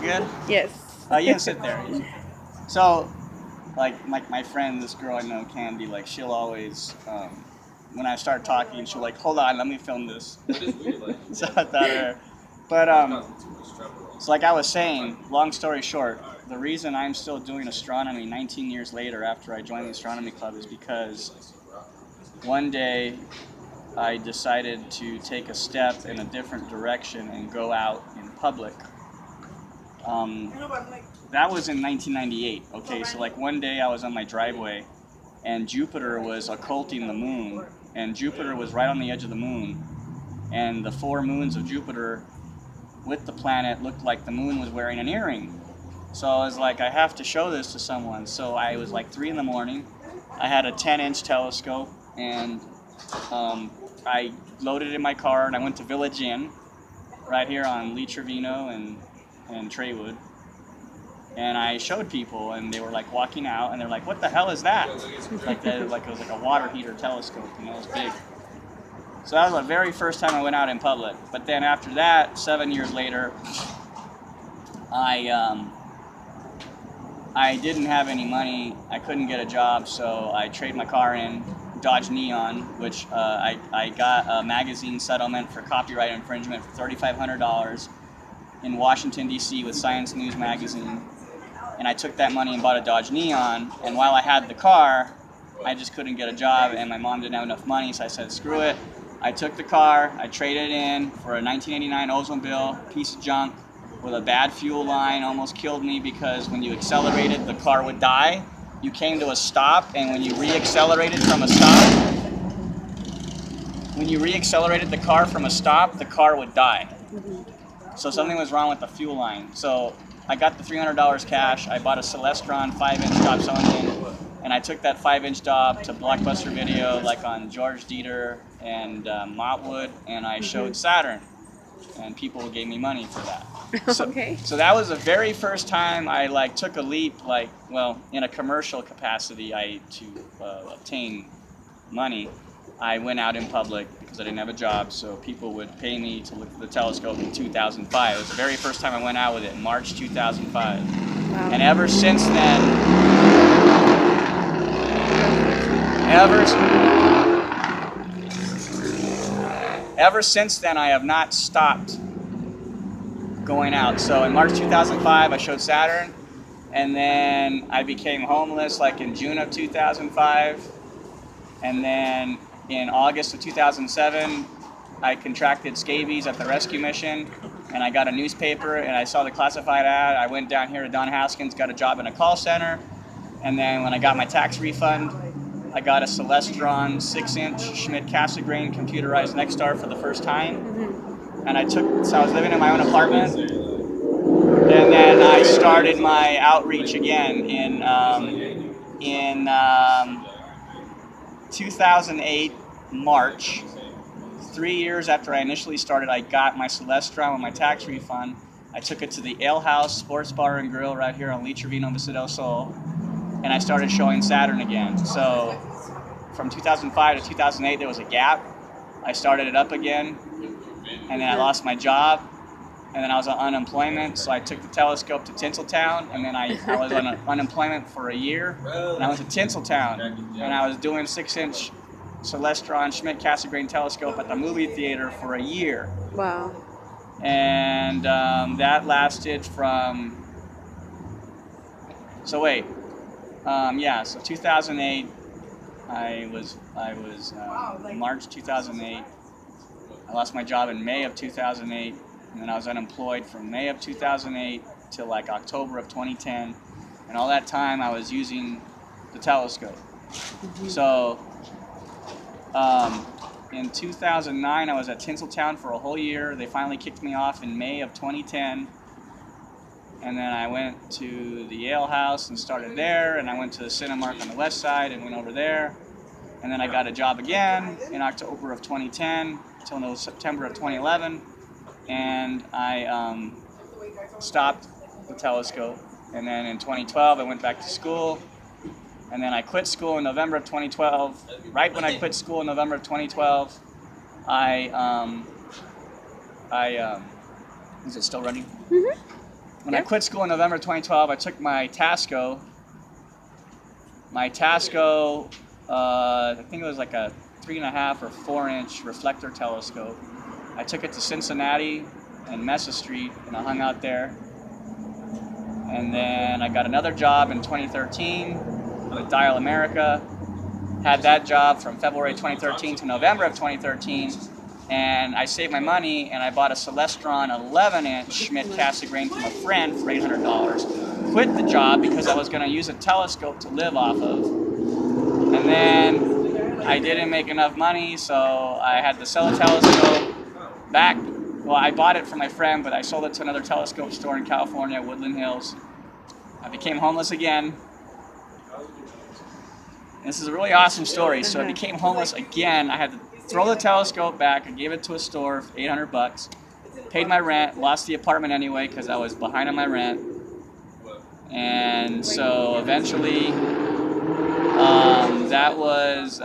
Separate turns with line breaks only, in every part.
Good?
Yes.
You can sit there. So, like my friend, this girl I know, Candy, like she'll always, when I start talking, she'll like, hold on, let me film this. So I thought her. But, so like I was saying, long story short, the reason I'm still doing astronomy 19 years later after I joined the astronomy club is because one day I decided to take a step in a different direction and go out in public. That was in 1998. Okay, so like one day I was on my driveway and Jupiter was occulting the moon, and Jupiter was right on the edge of the moon, and the four moons of Jupiter with the planet looked like the moon was wearing an earring. So I was like, I have to show this to someone. So I was like 3 in the morning. I had a 10-inch telescope, and I loaded it in my car, and I went to Village Inn right here on Lee Trevino and Treywood, and I showed people, and they were like walking out, and they're like, "What the hell is that?" Like it was like a water heater telescope, and it was big. So that was the very first time I went out in public. But then after that, 7 years later, I didn't have any money. I couldn't get a job, so I traded my car in, Dodge Neon, which I got a magazine settlement for copyright infringement for $3,500 in Washington, D.C. with Science News magazine. And I took that money and bought a Dodge Neon, and while I had the car, I just couldn't get a job, and my mom didn't have enough money, so I said, screw it. I took the car, I traded it in for a 1989 Oldsmobile, piece of junk, with a bad fuel line, almost killed me because when you accelerated, the car would die. You came to a stop, and when you re-accelerated from a stop, the car from a stop, the car would die. So something was wrong with the fuel line. So I got the $300 cash, I bought a Celestron 5-inch Dob Sonnen, and I took that 5-inch Dob to Blockbuster Video, like on George Dieter and Mottwood, and I showed Saturn, and people gave me money for that. So,
Okay.
So that was the very first time I like took a leap, like, well, in a commercial capacity, to obtain money. I went out in public because I didn't have a job, so people would pay me to look at the telescope in 2005. It was the very first time I went out with it, in March 2005.
Wow.
And ever since then, I have not stopped going out. So in March 2005, I showed Saturn, and then I became homeless like in June of 2005, and then in August of 2007, I contracted scabies at the rescue mission, and I got a newspaper, and I saw the classified ad. I went down here to Don Haskins, got a job in a call center, and then when I got my tax refund, I got a Celestron 6-inch Schmidt-Cassegrain computerized Nexstar for the first time. And so I was living in my own apartment, and then I started my outreach again in 2008, March. 3 years after I initially started, I got my Celestron with my tax refund. I took it to the Ale House Sports Bar and Grill right here on Lee Trevino, Vista del Sol, and I started showing Saturn again. So from 2005 to 2008, there was a gap. I started it up again, and then I lost my job, and then I was on unemployment, so I took the telescope to Tinseltown, and then I was on unemployment for a year, and I went to Tinseltown, and I was doing 6-inch Celestron Schmidt-Cassegrain telescope at the movie theater for a year.
Wow.
And that lasted from, so 2008, I was March 2008. I lost my job in May of 2008, and then I was unemployed from May of 2008 till like October of 2010, and all that time I was using the telescope. So in 2009 I was at Tinseltown for a whole year. They finally kicked me off in May of 2010, and then I went to the Ale House and started there, and I went to the Cinemark on the west side and went over there, and then I got a job again in October of 2010 until September of 2011, and I stopped the telescope. And then in 2012 I went back to school, and then I quit school in November of 2012. Right when I quit school in November of 2012, is it still running?
Mm-hmm.
When When I quit school in November 2012, I took my Tasco. I think it was like a 3.5 or 4-inch reflector telescope. I took it to Cincinnati and Mesa Street, and I hung out there. And then I got another job in 2013 with Dial America. Had that job from February 2013 to November of 2013. And I saved my money, and I bought a Celestron 11-inch Schmidt-Cassegrain from a friend for $800. Quit the job because I was going to use a telescope to live off of. And then I didn't make enough money, so I had to sell a telescope back. Well, I bought it from my friend, but I sold it to another telescope store in California, Woodland Hills. I became homeless again. This is a really awesome story. So I became homeless again. I had to throw the telescope back. I gave it to a store for $800. Paid my rent, lost the apartment anyway because I was behind on my rent. And so eventually, that was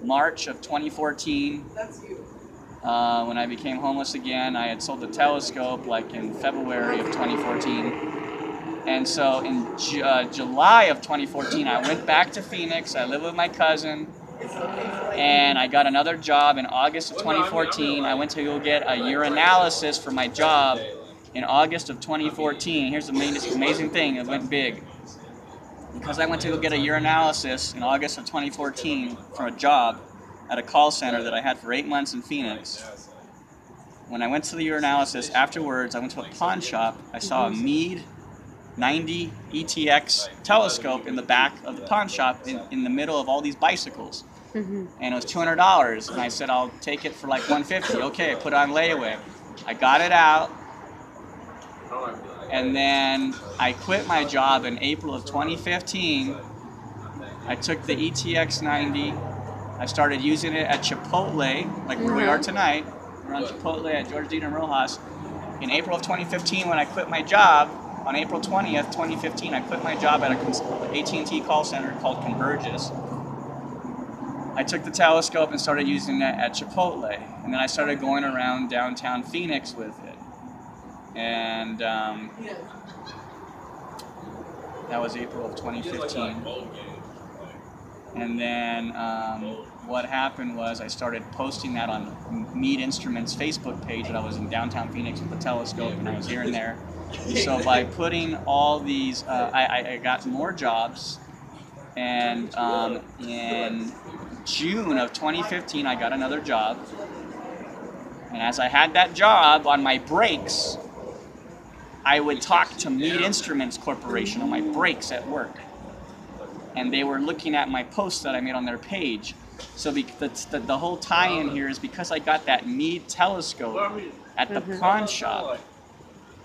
March of 2014. When I became homeless again. I had sold the telescope like in February of 2014. And so in July of 2014, I went back to Phoenix. I lived with my cousin. And I got another job in August of 2014. I went to go get a urinalysis for my job in August of 2014. Here's the amazing thing. It went big. Because I went to go get a urinalysis in August of 2014 for a job at a call center that I had for 8 months in Phoenix. When I went to the urinalysis, afterwards I went to a pawn shop. I saw a Meade 90 ETX telescope in the back of the pawn shop in the middle of all these bicycles. And it was $200. And I said, I'll take it for like $150. Okay, I put it on layaway. I got it out. And then I quit my job in April of 2015. I took the ETX 90. I started using it at Chipotle, like where we are tonight. We're on Chipotle at George Dean and Rojas. In April of 2015, when I quit my job, on April 20th, 2015, I quit my job at an AT&T call center called Converges. I took the telescope and started using it at Chipotle. And then I started going around downtown Phoenix with it. And that was April of 2015. And then what happened was I started posting that on Meade Instruments' Facebook page that I was in downtown Phoenix with the telescope, and I was here and there. So by putting all these, I got more jobs, and in June of 2015 I got another job. And as I had that job, on my breaks, I would talk to Meade Instruments Corporation on my breaks at work. And they were looking at my posts that I made on their page. So the whole tie-in here is because I got that Meade telescope at the pawn shop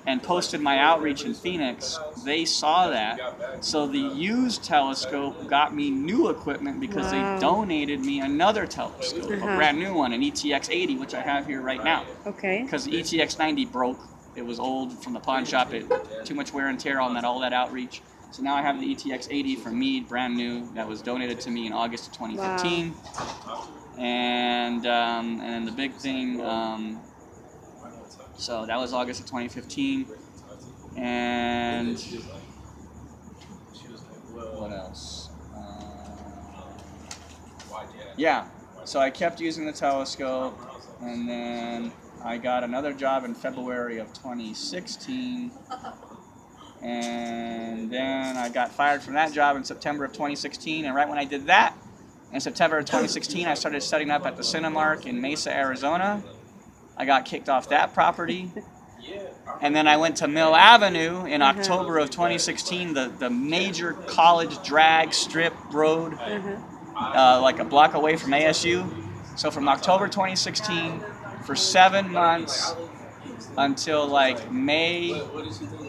and posted my outreach in Phoenix, they saw that. So the used telescope got me new equipment because they donated me another telescope, a brand new one, an ETX 80, which I have here right now.
Okay.
Because the ETX 90 broke. It was old from the pawn shop. Too much wear and tear on all that outreach. So now I have the ETX 80 from Meade, brand new, that was donated to me in August of 2015. Wow. And then the big thing, so that was August of 2015. And what else? Yeah, so I kept using the telescope, and then I got another job in February of 2016. And then I got fired from that job in September of 2016. And right when I did that, in September of 2016, I started setting up at the Cinemark in Mesa, Arizona. I got kicked off that property. And then I went to Mill Avenue in October of 2016, the major college drag strip road, like a block away from ASU. So from October 2016, for 7 months, until like May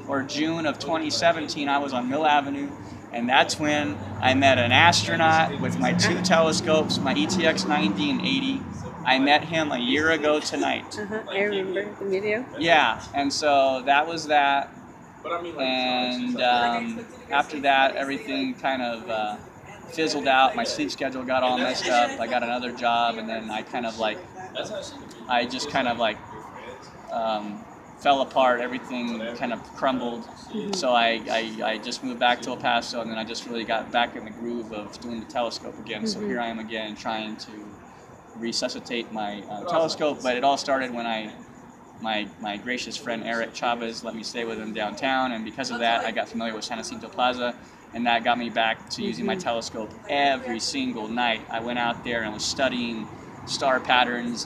or June of 2017, I was on Mill Avenue, and that's when I met an astronaut with my 2 telescopes, my ETX 90 and 80. I met him a year ago tonight.
I remember the video.
Yeah, and so that was that. And after that, everything kind of fizzled out. My sleep schedule got all messed up. I got another job, and then I just kind of fell apart. Everything kind of crumbled. So I just moved back to El Paso, and then I just really got back in the groove of doing the telescope again. So here I am again trying to resuscitate my telescope. But it all started when my gracious friend Eric Chavez let me stay with him downtown, and because of that I got familiar with San Jacinto Plaza, and that got me back to using my telescope every single night. I went out there and was studying star patterns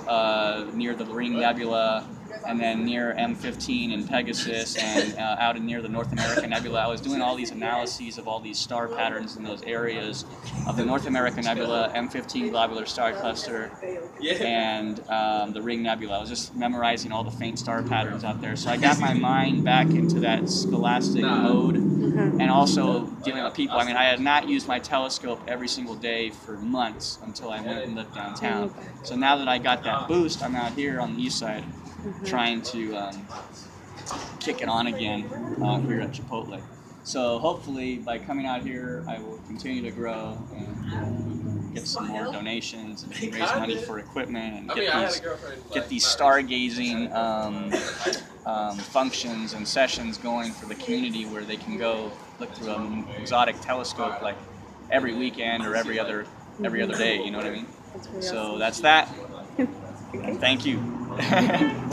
near the Ring Nebula, and then near M15 and Pegasus, and out in near the North American Nebula. I was doing all these analyses of all these star patterns in those areas of the North American Nebula, M15 globular star cluster, and the Ring Nebula. I was just memorizing all the faint star patterns out there. So I got my mind back into that scholastic mode, and also dealing with people. I mean, I had not used my telescope every single day for months until I went and lived downtown. So now that I got that boost, I'm out here on the east side trying to kick it on again here at Chipotle. So hopefully by coming out here I will continue to grow and get some more donations and raise money for equipment and get these stargazing functions and sessions going for the community, where they can go look through an exotic telescope like every weekend or every other day, you know what I mean? So that's that. Thank you.